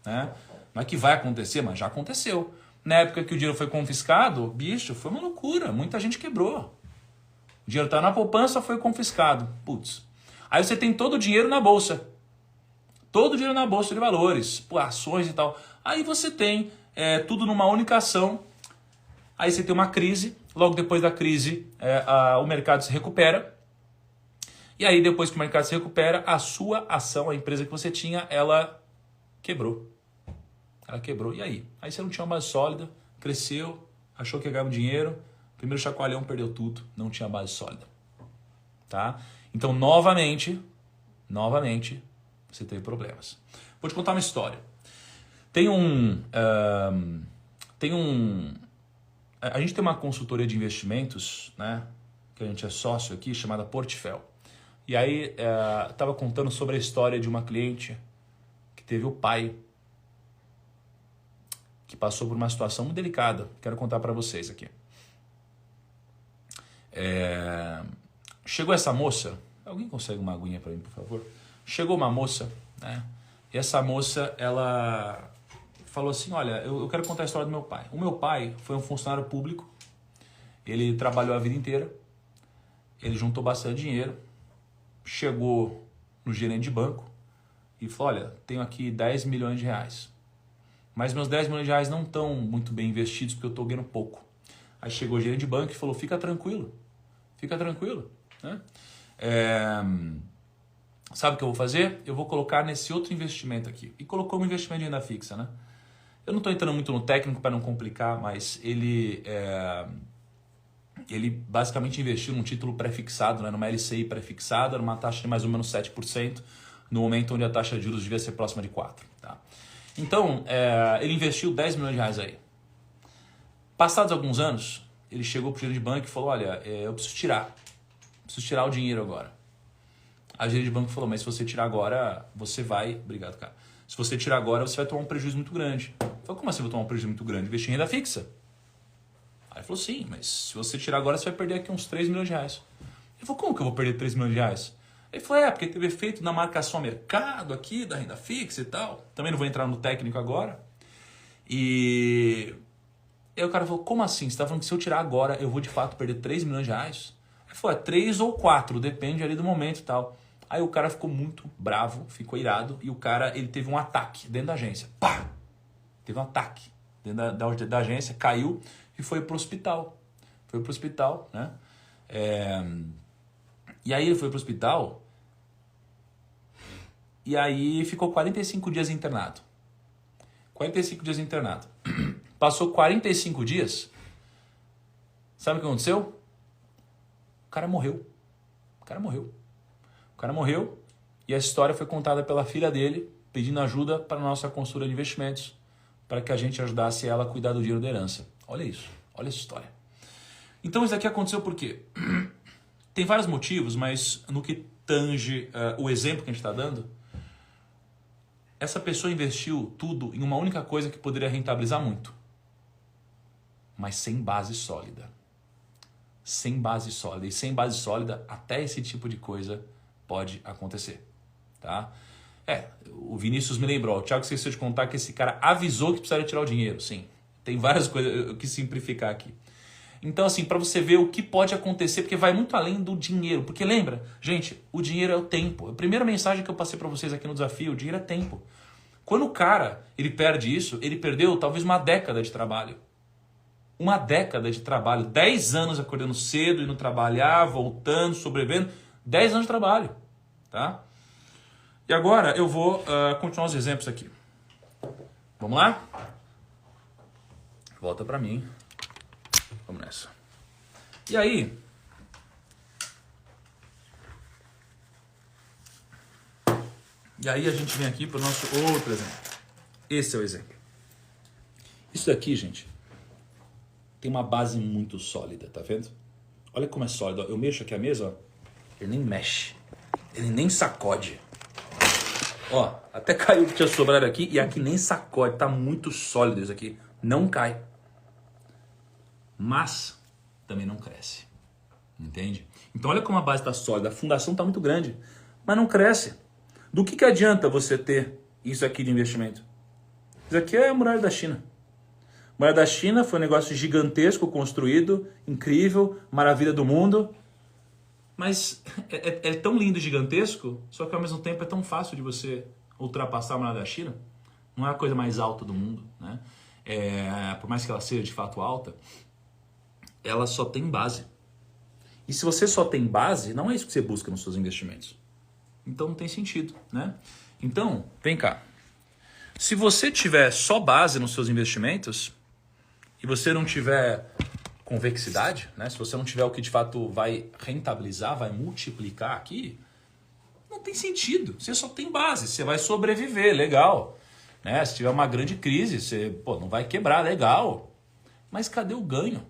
né? Não é que vai acontecer, mas já aconteceu. Na época que o dinheiro foi confiscado, bicho, foi uma loucura. Muita gente quebrou. O dinheiro tá na poupança, foi confiscado. Putz. Aí você tem todo o dinheiro na bolsa. Todo o dinheiro na bolsa de valores, ações e tal. Aí você tem tudo numa única ação. Aí você tem uma crise. Logo depois da crise, o mercado se recupera. E aí depois que o mercado se recupera, a sua ação, a empresa que você tinha, ela quebrou. Ela quebrou. E aí? Aí você não tinha uma base sólida, cresceu, achou que ia ganhar um dinheiro. Primeiro chacoalhão, perdeu tudo. Não tinha base sólida. Tá? Então, novamente, você teve problemas. Vou te contar uma história. A gente tem uma consultoria de investimentos, né, que a gente é sócio aqui, chamada Portfel. E aí, estava contando sobre a história de uma cliente que teve o pai que passou por uma situação muito delicada. Quero contar para vocês aqui. Chegou essa moça. Alguém consegue uma aguinha para mim, por favor? Chegou uma moça, né? E essa moça, ela falou assim: olha, eu quero contar a história do meu pai. O meu pai foi um funcionário público. Ele trabalhou a vida inteira. Ele juntou bastante dinheiro. chegou no gerente de banco e falou, olha, tenho aqui 10 milhões de reais. Mas meus 10 milhões de reais não estão muito bem investidos porque eu estou ganhando pouco. Aí chegou o gerente de banco e falou, fica tranquilo, né? Sabe o que eu vou fazer? Eu vou colocar nesse outro investimento aqui. E colocou um investimento de renda fixa, né? Eu não estou entrando muito no técnico para não complicar, mas ele basicamente investiu num título pré-fixado, né? Numa LCI pré-fixada, numa taxa de mais ou menos 7%, no momento onde a taxa de juros devia ser próxima de 4%. Tá? Então, ele investiu 10 milhões de reais aí. Passados alguns anos, ele chegou para o gerente de banco e falou, olha, eu preciso tirar o dinheiro agora. A gerente de banco falou, mas se você tirar agora, você vai... Obrigado, cara. Se você tirar agora, você vai tomar um prejuízo muito grande. Eu falei, como assim eu vou tomar um prejuízo muito grande? Investir em renda fixa. Aí ele falou, sim, mas se você tirar agora, você vai perder aqui uns 3 milhões de reais. Ele falou, como que eu vou perder 3 milhões de reais? Ele falou, porque teve efeito na marcação a mercado aqui, da renda fixa e tal. Também não vou entrar no técnico agora. E aí o cara falou, como assim? Você está falando que se eu tirar agora, eu vou de fato perder 3 milhões de reais? Ele falou, 3 ou 4, depende ali do momento e tal. Aí o cara ficou muito bravo, ficou irado, e o cara, ele teve um ataque dentro da agência. Pá! Teve um ataque dentro da agência, caiu e foi pro hospital. Foi pro hospital, né? E aí ele foi pro hospital e aí ficou 45 dias internado. 45 dias internado. Passou 45 dias, sabe o que aconteceu? O cara morreu. O cara morreu e a história foi contada pela filha dele, pedindo ajuda para a nossa consultora de investimentos, para que a gente ajudasse ela a cuidar do dinheiro da herança. Olha isso, olha essa história. Então isso aqui aconteceu por quê? Tem vários motivos, mas no que tange o exemplo que a gente está dando, essa pessoa investiu tudo em uma única coisa que poderia rentabilizar muito, mas sem base sólida. Sem base sólida. E sem base sólida, até esse tipo de coisa pode acontecer, tá? O Vinícius me lembrou, o Thiago esqueceu de contar que esse cara avisou que precisaria tirar o dinheiro, sim. Tem várias coisas, eu quis simplificar aqui. Então, assim, para você ver o que pode acontecer, porque vai muito além do dinheiro. Porque lembra, gente, o dinheiro é o tempo. A primeira mensagem que eu passei para vocês aqui no desafio, o dinheiro é tempo. Quando o cara, ele perde isso, ele perdeu talvez uma década de trabalho. Uma década de trabalho. 10 anos acordando cedo, indo trabalhar, voltando, sobrevivendo. 10 anos de trabalho, tá? E agora eu vou continuar os exemplos aqui. Vamos lá? Volta para mim. Vamos nessa. E aí... a gente vem aqui para o nosso outro exemplo. Esse é o exemplo. Isso daqui, gente, tem uma base muito sólida, tá vendo? Olha como é sólido. Eu mexo aqui a mesa, ó. Ele nem mexe. Ele nem sacode. Ó, até caiu o que tinha sobrado aqui e aqui nem sacode. Tá muito sólido isso aqui. Não cai. Mas também não cresce. Entende? Então olha como a base está sólida. A fundação está muito grande, mas não cresce. Do que adianta você ter isso aqui de investimento? Isso aqui é a muralha da China. A muralha da China foi um negócio gigantesco, construído, incrível, maravilha do mundo. Mas é tão lindo e gigantesco, só que ao mesmo tempo é tão fácil de você ultrapassar a muralha da China. Não é a coisa mais alta do mundo, né? Por mais que ela seja de fato alta, ela só tem base. E se você só tem base, não é isso que você busca nos seus investimentos. Então não tem sentido, né? Então, vem cá. Se você tiver só base nos seus investimentos e você não tiver convexidade, né? Se você não tiver o que de fato vai rentabilizar, vai multiplicar aqui, não tem sentido. Você só tem base, você vai sobreviver, legal. Né? Se tiver uma grande crise, você não vai quebrar, legal. Mas cadê o ganho?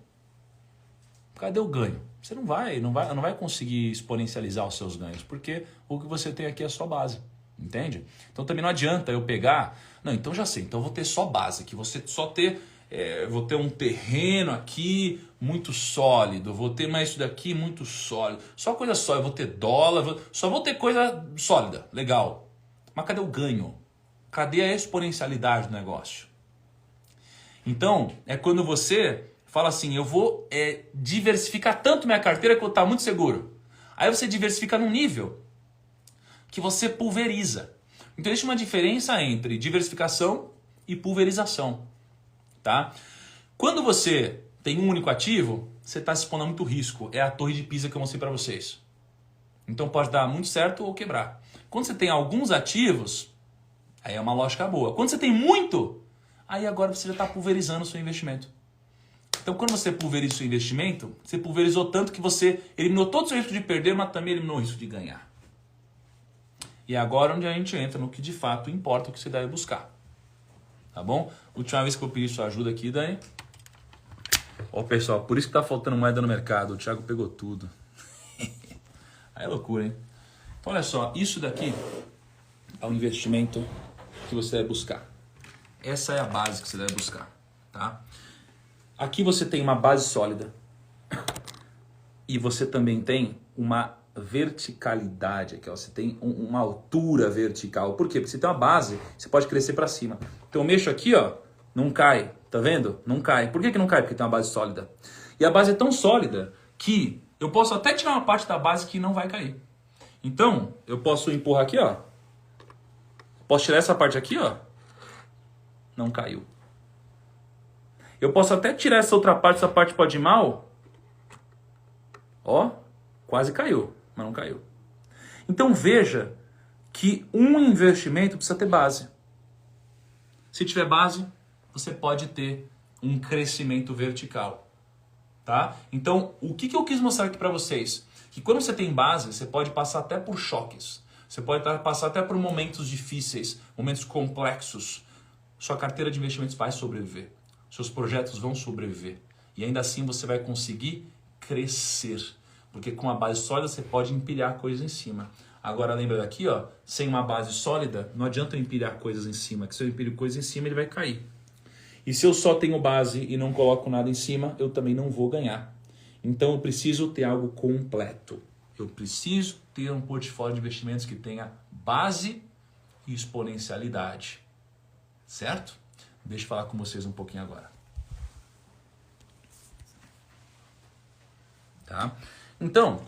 Cadê o ganho? Você não vai conseguir exponencializar os seus ganhos, porque o que você tem aqui é só base, entende? Então também não adianta eu pegar, não, então já sei, então eu vou ter só base, que você só ter, vou ter um terreno aqui muito sólido, vou ter mais isso daqui muito sólido, só coisa sólida, eu vou ter dólar, só vou ter coisa sólida, legal. Mas cadê o ganho? Cadê a exponencialidade do negócio? Então, é quando você fala assim, eu vou diversificar tanto minha carteira que eu vou estar muito seguro. Aí você diversifica num nível que você pulveriza. Então existe uma diferença entre diversificação e pulverização. Tá? Quando você tem um único ativo, você está se expondo a muito risco. É a torre de Pisa que eu mostrei para vocês. Então pode dar muito certo ou quebrar. Quando você tem alguns ativos, aí é uma lógica boa. Quando você tem muito, aí agora você já está pulverizando o seu investimento. Então quando você pulveriza o seu investimento, você pulverizou tanto que você eliminou todo o seu risco de perder, mas também eliminou o risco de ganhar. E é agora onde a gente entra no que de fato importa, o que você deve buscar. Tá bom? Última vez que eu pedi sua ajuda aqui, Dani. Ó, pessoal, por isso que tá faltando moeda no mercado. O Thiago pegou tudo. Aí é loucura, hein? Então, olha só. Isso daqui é o investimento que você deve buscar. Essa é a base que você deve buscar, tá? Aqui você tem uma base sólida. E você também tem uma verticalidade aqui, ó. Você tem uma altura vertical. Por quê? Porque você tem uma base, você pode crescer para cima. Então eu mexo aqui, ó, não cai, tá vendo? Não cai. Por que não cai? Porque tem uma base sólida. E a base é tão sólida que eu posso até tirar uma parte da base que não vai cair. Então, eu posso empurrar aqui, ó. Posso tirar essa parte aqui, ó. Não caiu. Eu posso até tirar essa outra parte, essa parte pode ir mal. Ó, quase caiu, mas não caiu. Então veja que um investimento precisa ter base. Se tiver base, você pode ter um crescimento vertical. Tá? Então, o que eu quis mostrar aqui para vocês? Que quando você tem base, você pode passar até por choques. Você pode passar até por momentos difíceis, momentos complexos. Sua carteira de investimentos vai sobreviver. Seus projetos vão sobreviver. E ainda assim você vai conseguir crescer. Porque com uma base sólida você pode empilhar coisas em cima. Agora lembra daqui, ó, sem uma base sólida, não adianta eu empilhar coisas em cima, que se eu empilho coisas em cima ele vai cair. E se eu só tenho base e não coloco nada em cima, eu também não vou ganhar. Então eu preciso ter algo completo. Eu preciso ter um portfólio de investimentos que tenha base e exponencialidade. Certo? Deixa eu falar com vocês um pouquinho agora. Tá? Então,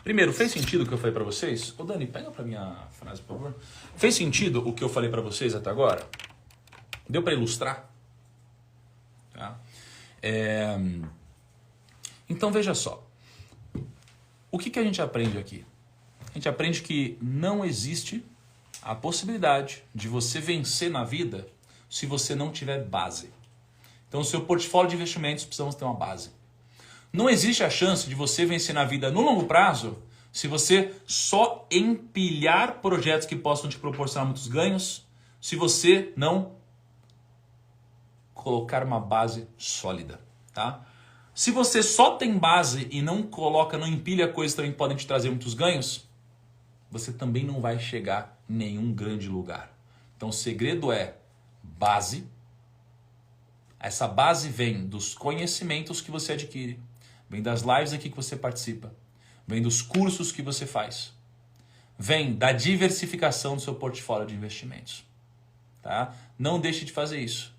primeiro, fez sentido o que eu falei para vocês? Ô Dani, pega para minha frase, por favor. Fez sentido o que eu falei para vocês até agora? Deu para ilustrar? Tá? Então veja só. O que a gente aprende aqui? A gente aprende que não existe a possibilidade de você vencer na vida se você não tiver base. Então o seu portfólio de investimentos precisamos ter uma base. Não existe a chance de você vencer na vida no longo prazo se você só empilhar projetos que possam te proporcionar muitos ganhos, se você não colocar uma base sólida, tá? Se você só tem base e não coloca, não empilha coisas que também podem te trazer muitos ganhos, você também não vai chegar em nenhum grande lugar. Então o segredo é base. Essa base vem dos conhecimentos que você adquire, vem das lives aqui que você participa, vem dos cursos que você faz, vem da diversificação do seu portfólio de investimentos. Tá? Não deixe de fazer isso.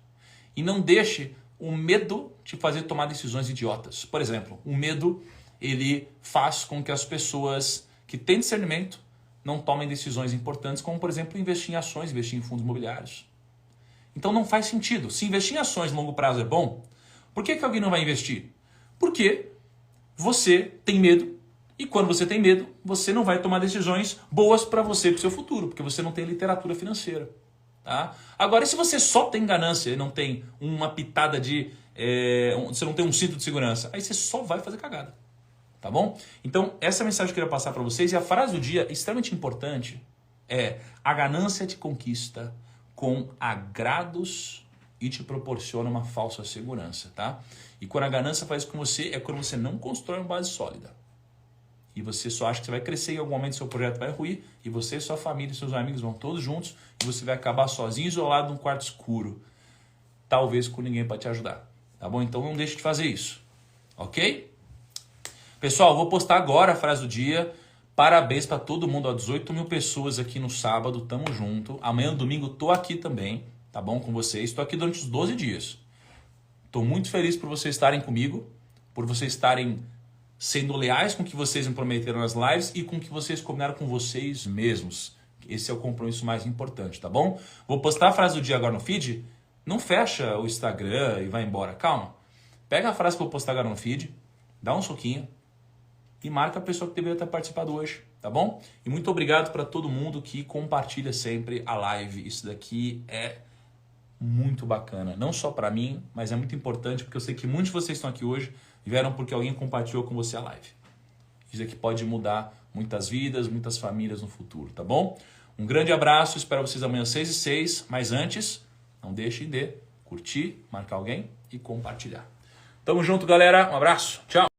E não deixe o medo te fazer tomar decisões idiotas. Por exemplo, o medo ele faz com que as pessoas que têm discernimento não tomem decisões importantes, como por exemplo investir em ações, investir em fundos imobiliários. Então não faz sentido. Se investir em ações a longo prazo é bom, por que alguém não vai investir? Porque você tem medo e quando você tem medo, você não vai tomar decisões boas para você e para o seu futuro, porque você não tem literatura financeira. Tá? Agora, se você só tem ganância e não tem uma pitada de... você não tem um cinto de segurança, aí você só vai fazer cagada. Tá bom? Então, essa é a mensagem que eu queria passar para vocês. E a frase do dia, extremamente importante, é: a ganância te conquista com agrados e te proporciona uma falsa segurança, tá? E quando a ganância faz isso com você, é quando você não constrói uma base sólida. E você só acha que você vai crescer e em algum momento seu projeto vai ruir, e você, sua família e seus amigos vão todos juntos, e você vai acabar sozinho, isolado num quarto escuro. Talvez com ninguém para te ajudar. Tá bom? Então não deixe de fazer isso. Ok? Pessoal, eu vou postar agora a frase do dia. Parabéns para todo mundo, ó, 18 mil pessoas aqui no sábado, tamo junto. Amanhã, domingo, tô aqui também, tá bom? Com vocês. Tô aqui durante os 12 dias. Tô muito feliz por vocês estarem comigo, por vocês estarem sendo leais com o que vocês me prometeram nas lives e com o que vocês combinaram com vocês mesmos. Esse é o compromisso mais importante, tá bom? Vou postar a frase do dia agora no feed. Não fecha o Instagram e vai embora. Calma. Pega a frase que eu vou postar agora no feed, dá um soquinho e marca a pessoa que deveria ter participado hoje, tá bom? E muito obrigado para todo mundo que compartilha sempre a live. Isso daqui é muito bacana. Não só para mim, mas é muito importante porque eu sei que muitos de vocês estão aqui hoje vieram porque alguém compartilhou com você a live. Isso aqui pode mudar muitas vidas, muitas famílias no futuro, tá bom? Um grande abraço, espero vocês amanhã às 6h06, mas antes, não deixem de curtir, marcar alguém e compartilhar. Tamo junto, galera. Um abraço. Tchau.